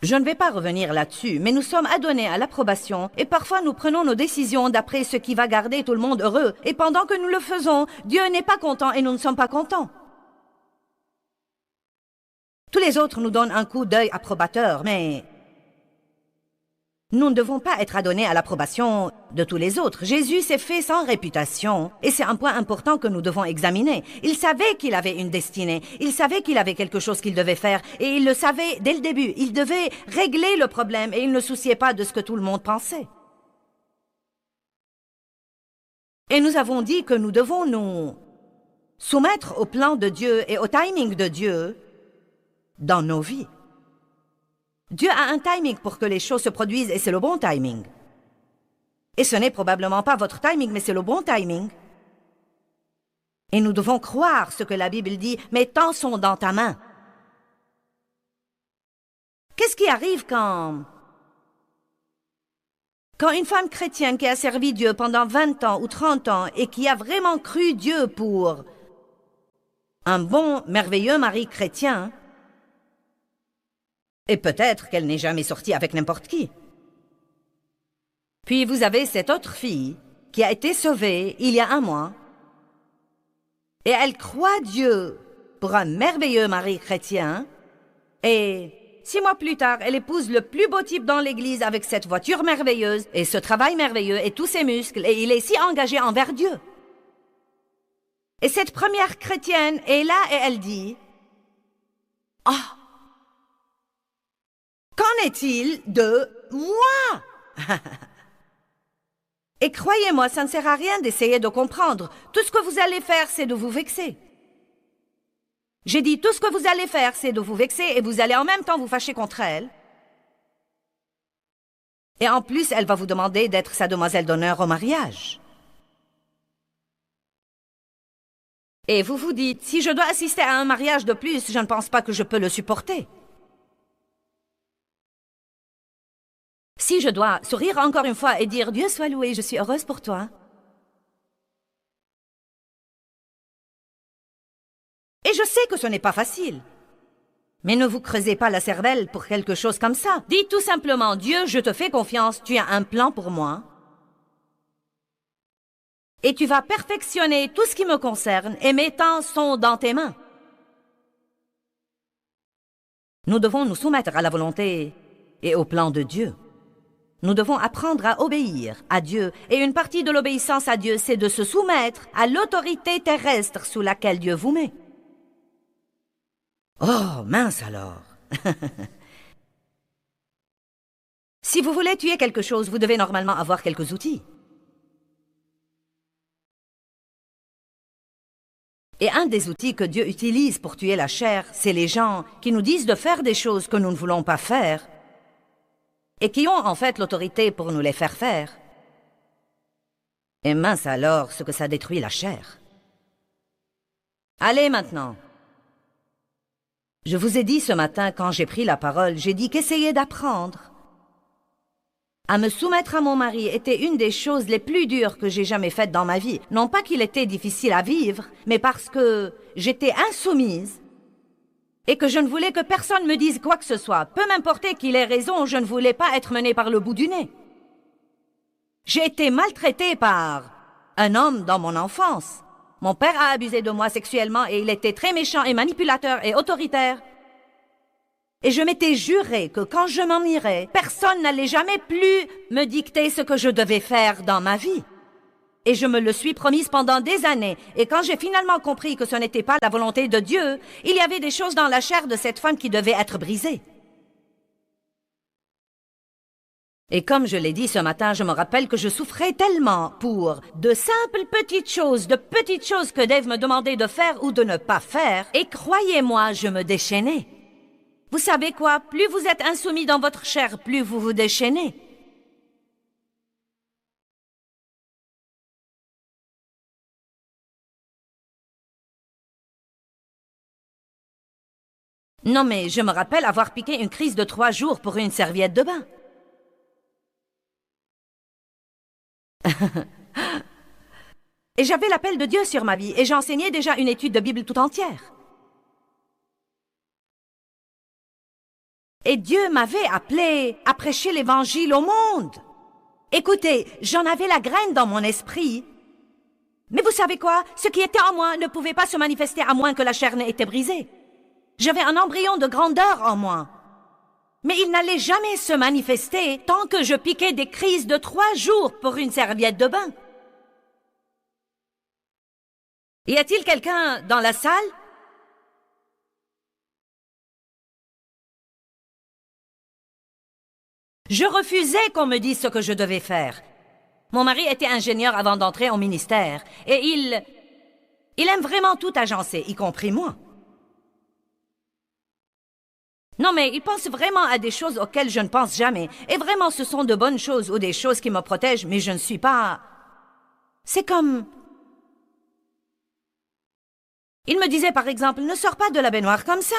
Je ne vais pas revenir là-dessus, mais nous sommes adonnés à l'approbation et parfois nous prenons nos décisions d'après ce qui va garder tout le monde heureux. Et pendant que nous le faisons, Dieu n'est pas content et nous ne sommes pas contents. Tous les autres nous donnent un coup d'œil approbateur, mais nous ne devons pas être adonnés à l'approbation de tous les autres. Jésus s'est fait sans réputation, et c'est un point important que nous devons examiner. Il savait qu'il avait une destinée, il savait qu'il avait quelque chose qu'il devait faire, et il le savait dès le début. Il devait régler le problème, et il ne souciait pas de ce que tout le monde pensait. Et nous avons dit que nous devons nous soumettre au plan de Dieu et au timing de Dieu dans nos vies. Dieu a un timing pour que les choses se produisent et c'est le bon timing. Et ce n'est probablement pas votre timing, mais c'est le bon timing. Et nous devons croire ce que la Bible dit, mes temps sont dans ta main. Qu'est-ce qui arrive quand Quand une femme chrétienne qui a servi Dieu pendant 20 ans ou 30 ans et qui a vraiment cru Dieu pour un bon, merveilleux mari chrétien, et peut-être qu'elle n'est jamais sortie avec n'importe qui. Puis vous avez cette autre fille qui a été sauvée il y a 1 mois, et elle croit Dieu pour un merveilleux mari chrétien, et 6 mois plus tard, elle épouse le plus beau type dans l'église avec cette voiture merveilleuse, et ce travail merveilleux, et tous ses muscles, et il est si engagé envers Dieu. Et cette première chrétienne est là et elle dit, « Ah, qu'en est-il de moi ?» Et croyez-moi, ça ne sert à rien d'essayer de comprendre. Tout ce que vous allez faire, c'est de vous vexer. J'ai dit, tout ce que vous allez faire, c'est de vous vexer et vous allez en même temps vous fâcher contre elle. Et en plus, elle va vous demander d'être sa demoiselle d'honneur au mariage. Et vous vous dites, si je dois assister à un mariage de plus, je ne pense pas que je peux le supporter. Si je dois sourire encore une fois et dire « Dieu soit loué, je suis heureuse pour toi ». Et je sais que ce n'est pas facile. Mais ne vous creusez pas la cervelle pour quelque chose comme ça. Dites tout simplement « Dieu, je te fais confiance, tu as un plan pour moi. Et tu vas perfectionner tout ce qui me concerne et mes temps sont dans tes mains. » Nous devons nous soumettre à la volonté et au plan de Dieu. Nous devons apprendre à obéir à Dieu, et une partie de l'obéissance à Dieu, c'est de se soumettre à l'autorité terrestre sous laquelle Dieu vous met. Oh, mince alors! Si vous voulez tuer quelque chose, vous devez normalement avoir quelques outils. Et un des outils que Dieu utilise pour tuer la chair, c'est les gens qui nous disent de faire des choses que nous ne voulons pas faire, et qui ont en fait l'autorité pour nous les faire faire. Et mince alors ce que ça détruit la chair. Allez maintenant. Je vous ai dit ce matin quand j'ai pris la parole, j'ai dit qu'essayer d'apprendre à me soumettre à mon mari était une des choses les plus dures que j'ai jamais faites dans ma vie. Non pas qu'il était difficile à vivre, mais parce que j'étais insoumise. Et que je ne voulais que personne me dise quoi que ce soit. Peu m'importait qu'il ait raison, je ne voulais pas être menée par le bout du nez. J'ai été maltraitée par un homme dans mon enfance. Mon père a abusé de moi sexuellement et il était très méchant et manipulateur et autoritaire. Et je m'étais juré que quand je m'en irais, personne n'allait jamais plus me dicter ce que je devais faire dans ma vie. Et je me le suis promise pendant des années. Et quand j'ai finalement compris que ce n'était pas la volonté de Dieu, il y avait des choses dans la chair de cette femme qui devaient être brisées. Et comme je l'ai dit ce matin, je me rappelle que je souffrais tellement pour de simples petites choses que Dave me demandait de faire ou de ne pas faire. Et croyez-moi, je me déchaînais. Vous savez quoi? Plus vous êtes insoumis dans votre chair, plus vous vous déchaînez. Non mais je me rappelle avoir piqué une crise de 3 jours pour une serviette de bain. Et j'avais l'appel de Dieu sur ma vie et j'enseignais déjà une étude de Bible tout entière. Et Dieu m'avait appelé à prêcher l'évangile au monde. Écoutez, j'en avais la graine dans mon esprit. Mais vous savez quoi? Ce qui était en moi ne pouvait pas se manifester à moins que la chair n'ait été brisée. J'avais un embryon de grandeur en moi. Mais il n'allait jamais se manifester tant que je piquais des crises de 3 jours pour une serviette de bain. Y a-t-il quelqu'un dans la salle? Je refusais qu'on me dise ce que je devais faire. Mon mari était ingénieur avant d'entrer au ministère, et il aime vraiment tout agencer, y compris moi. Non, mais il pense vraiment à des choses auxquelles je ne pense jamais. Et vraiment, ce sont de bonnes choses ou des choses qui me protègent, mais je ne suis pas... C'est comme... Il me disait, par exemple, ne sors pas de la baignoire comme ça.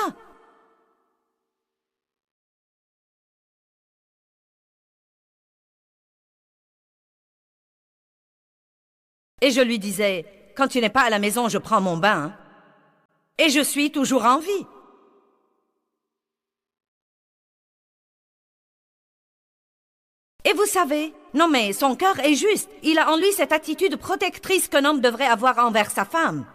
Et je lui disais, quand tu n'es pas à la maison, je prends mon bain. Et je suis toujours en vie. Et vous savez, non mais son cœur est juste. Il a en lui cette attitude protectrice qu'un homme devrait avoir envers sa femme.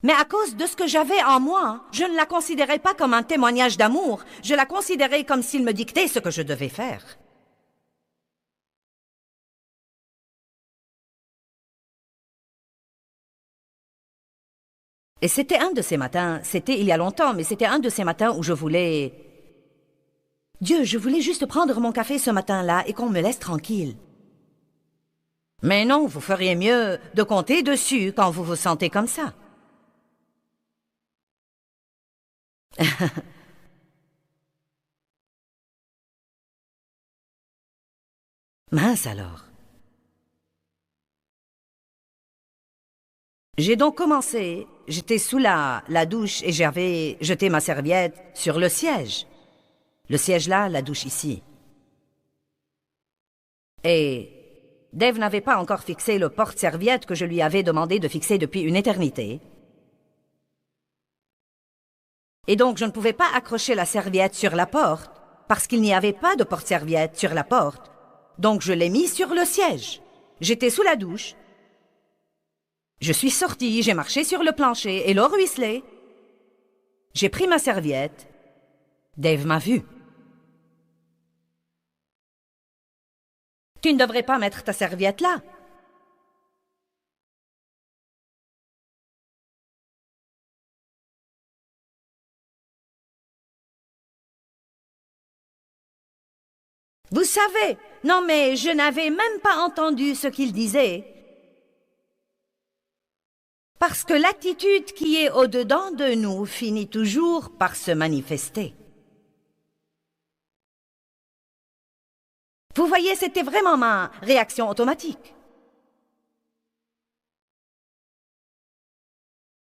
Mais à cause de ce que j'avais en moi, je ne la considérais pas comme un témoignage d'amour. Je la considérais comme s'il me dictait ce que je devais faire. Et c'était un de ces matins, c'était il y a longtemps, mais c'était un de ces matins où je voulais... Dieu, je voulais juste prendre mon café ce matin-là et qu'on me laisse tranquille. Mais non, vous feriez mieux de compter dessus quand vous vous sentez comme ça. Mince alors. J'ai donc commencé, j'étais sous la douche et j'avais jeté ma serviette sur le siège. Le siège là, la douche ici. Et Dave n'avait pas encore fixé le porte-serviette que je lui avais demandé de fixer depuis une éternité. Et donc je ne pouvais pas accrocher la serviette sur la porte, parce qu'il n'y avait pas de porte-serviette sur la porte. Donc je l'ai mis sur le siège. J'étais sous la douche. Je suis sortie, j'ai marché sur le plancher et l'eau ruisselait. J'ai pris ma serviette. Dave m'a vu. Tu ne devrais pas mettre ta serviette là. Vous savez, non mais je n'avais même pas entendu ce qu'il disait. Parce que l'attitude qui est au-dedans de nous finit toujours par se manifester. Vous voyez, c'était vraiment ma réaction automatique.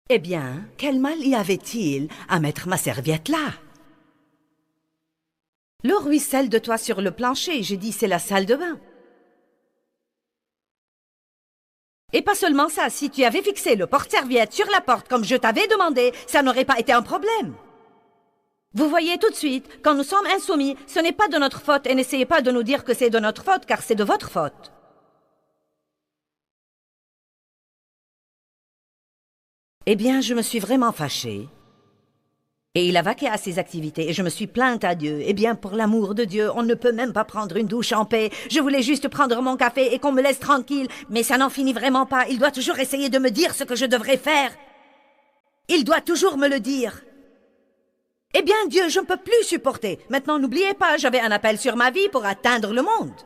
Eh bien, quel mal y avait-il à mettre ma serviette là? L'eau ruisselle de toi sur le plancher, j'ai dit c'est la salle de bain. Et pas seulement ça, si tu avais fixé le porte-serviette sur la porte comme je t'avais demandé, ça n'aurait pas été un problème. Vous voyez tout de suite, quand nous sommes insoumis, ce n'est pas de notre faute et n'essayez pas de nous dire que c'est de notre faute car c'est de votre faute. Eh bien, je me suis vraiment fâchée. Et il a vaqué à ses activités et je me suis plainte à Dieu. Eh bien, pour l'amour de Dieu, on ne peut même pas prendre une douche en paix. Je voulais juste prendre mon café et qu'on me laisse tranquille. Mais ça n'en finit vraiment pas. Il doit toujours essayer de me dire ce que je devrais faire. Il doit toujours me le dire. Eh bien, Dieu, je ne peux plus supporter. Maintenant, n'oubliez pas, j'avais un appel sur ma vie pour atteindre le monde.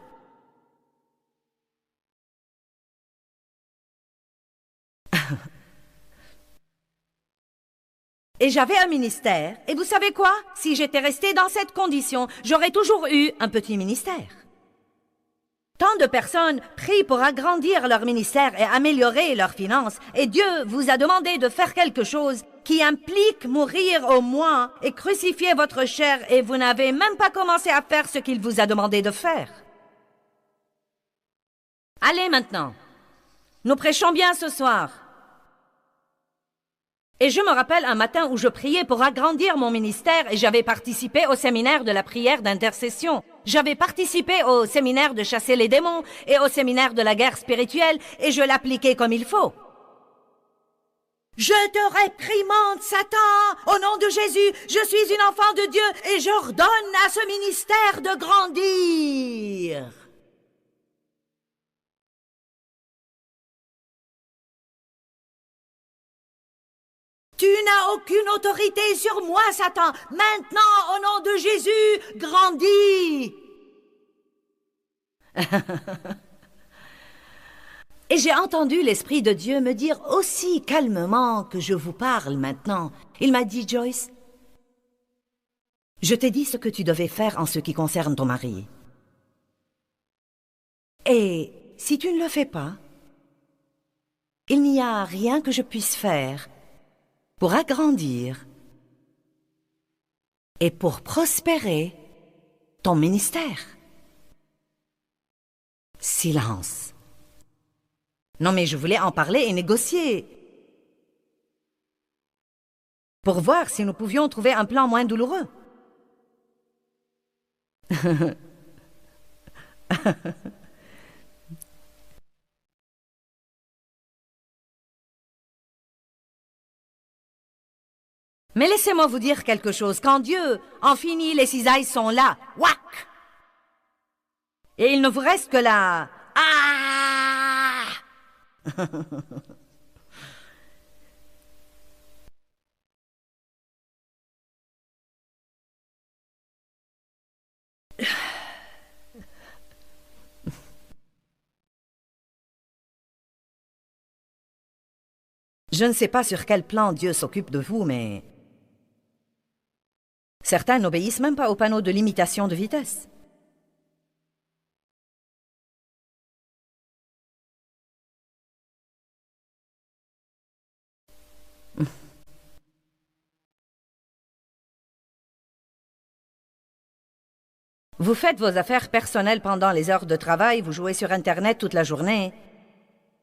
Et j'avais un ministère. Et vous savez quoi? Si j'étais restée dans cette condition, j'aurais toujours eu un petit ministère. Tant de personnes prient pour agrandir leur ministère et améliorer leurs finances. Et Dieu vous a demandé de faire quelque chose qui implique mourir au moi et crucifier votre chair et vous n'avez même pas commencé à faire ce qu'il vous a demandé de faire. Allez maintenant. Nous prêchons bien ce soir. Et je me rappelle un matin où je priais pour agrandir mon ministère et j'avais participé au séminaire de la prière d'intercession. J'avais participé au séminaire de chasser les démons et au séminaire de la guerre spirituelle et je l'appliquais comme il faut. Je te réprimande, Satan, au nom de Jésus, je suis une enfant de Dieu et j'ordonne à ce ministère de grandir. Tu n'as aucune autorité sur moi, Satan. Maintenant, au nom de Jésus, grandis. Et j'ai entendu l'Esprit de Dieu me dire aussi calmement que je vous parle maintenant. Il m'a dit, Joyce, je t'ai dit ce que tu devais faire en ce qui concerne ton mari. Et si tu ne le fais pas, il n'y a rien que je puisse faire pour agrandir et pour prospérer ton ministère. Silence. Non, mais je voulais en parler et négocier. Pour voir si nous pouvions trouver un plan moins douloureux. Mais laissez-moi vous dire quelque chose. Quand Dieu en finit, les cisailles sont là. Whack! Et il ne vous reste que la... Ah! Je ne sais pas sur quel plan Dieu s'occupe de vous, mais... Certains n'obéissent même pas aux panneaux de limitation de vitesse. Vous faites vos affaires personnelles pendant les heures de travail, vous jouez sur Internet toute la journée,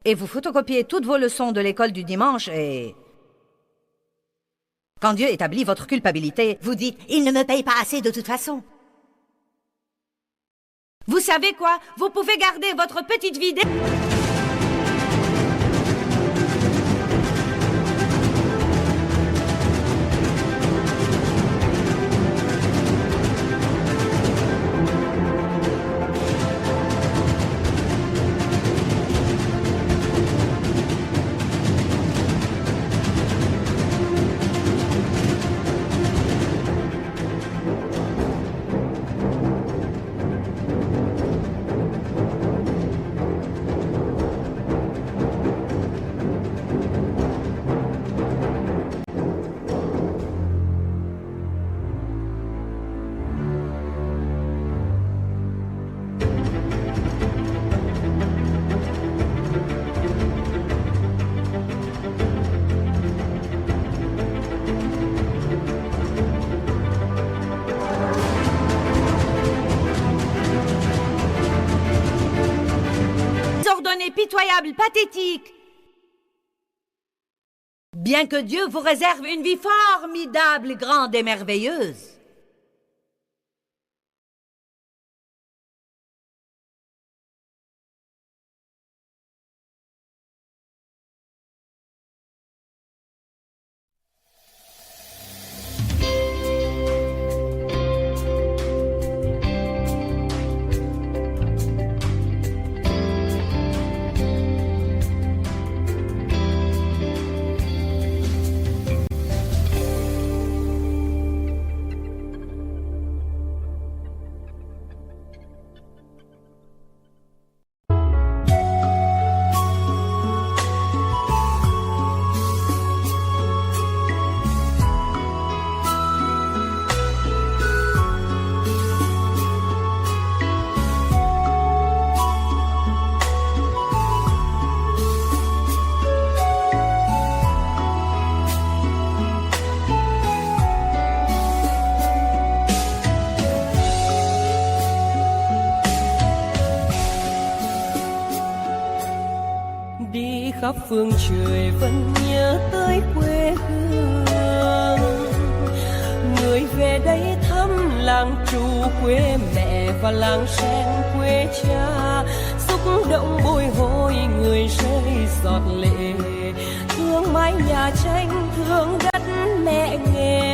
et vous photocopiez toutes vos leçons de l'école du dimanche et... Quand Dieu établit votre culpabilité, vous dites « Il ne me paye pas assez de toute façon ». Vous savez quoi? Vous pouvez garder votre petite vie... Pitoyable, pathétique. Bien que Dieu vous réserve une vie formidable, grande et merveilleuse. khắp phương trời vẫn nhớ tới quê hương. Người về đây thăm làng trù quê mẹ và làng sen quê cha, xúc động bồi hồi người rơi giọt lệ, thương mái nhà tranh thương đất mẹ nghèo.